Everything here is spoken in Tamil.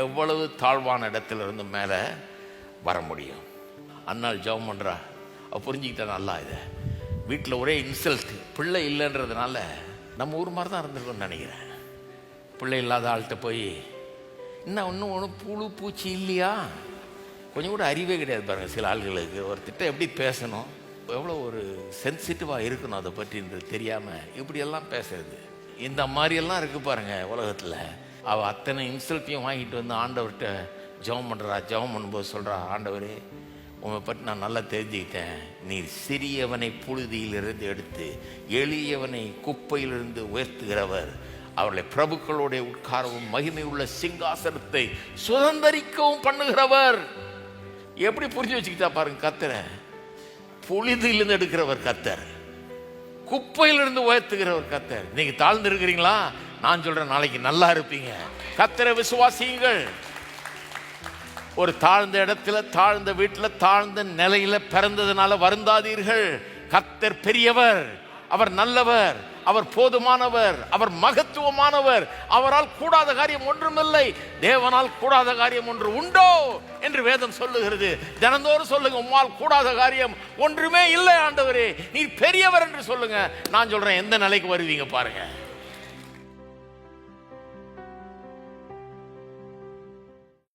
எவ்வளவு தாழ்வான இடத்துல இருந்து மேலே வர முடியும். அண்ணாள் ஜெபம் பண்ணுறா, அவள் புரிஞ்சுக்கிட்டா நல்லா. இதை வீட்டில் ஒரே இன்சல்ட், பிள்ளை இல்லைன்றதுனால நம்ம ஊர் மாதிரி தான் இருந்திருக்கோம்னு நினைக்கிறேன். பிள்ளை இல்லாத ஆள்கிட்ட போய் இன்னும் ஒன்றும் புழு பூச்சி இல்லையா, கொஞ்சம் கூட அறிவே கிடையாது பாருங்கள் சில ஆள்களுக்கு. ஒரு திட்டம் எப்படி பேசணும், எவ்வளோ ஒரு சென்சிட்டிவாக இருக்கணும் அதை பற்றின்றது தெரியாமல் இப்படியெல்லாம் பேசுறது. இந்த மாதிரியெல்லாம் இருக்குது பாருங்கள் உலகத்தில். அவள் அத்தனை இன்சல்ட்டையும் வாங்கிட்டு வந்து ஆண்டவர்கிட்ட ஜெபம் பண்ணுறா. ஜெபம் பண்ணும்போது சொல்கிறா, ஆண்டவரே உங்களை பற்றி நான் நல்லா தெரிஞ்சுக்கிட்டேன். நீர் சிறியவனை புழுதியிலிருந்து எடுத்து எளியவனை குப்பையிலிருந்து உயர்த்துகிறவர், அவர்களை பிரபுக்களோடைய உட்காரவும் மகிமை உள்ள சிங்காசனத்தை சுதந்தரிக்கவும் பண்ணுகிறவர். எப்படி புரிஞ்சு வச்சுக்கிட்டா பாருங்க. கர்த்தரை புழுதியிலிருந்து எடுக்கிறவர் கர்த்தர், குப்பையிலிருந்து உயர்த்துகிறவர் கர்த்தர். நீங்க தாழ்ந்து இருக்கிறீங்களா? நான் சொல்றேன், நாளைக்கு நல்லா இருப்பீங்க. கர்த்தரை விசுவாசியுங்கள். ஒரு தாழ்ந்த இடத்துல, தாழ்ந்த வீட்டில், தாழ்ந்த நிலையில பிறந்ததுனால வருந்தாதீர்கள். கர்த்தர் பெரியவர், அவர் நல்லவர், அவர் போதுமானவர், அவர் மகத்துவமானவர். அவரால் கூடாத காரியம் ஒன்றுமில்லை. தேவனால் கூடாத காரியம் ஒன்று உண்டோ என்று வேதம் சொல்லுகிறது. தினந்தோறும் சொல்லுங்க, உம்மால் கூடாத காரியம் ஒன்றுமே இல்லை ஆண்டவரே, நீர் பெரியவர் என்று சொல்லுங்க. நான் சொல்றேன், எந்த நிலைக்கு வருவீங்க பாருங்க.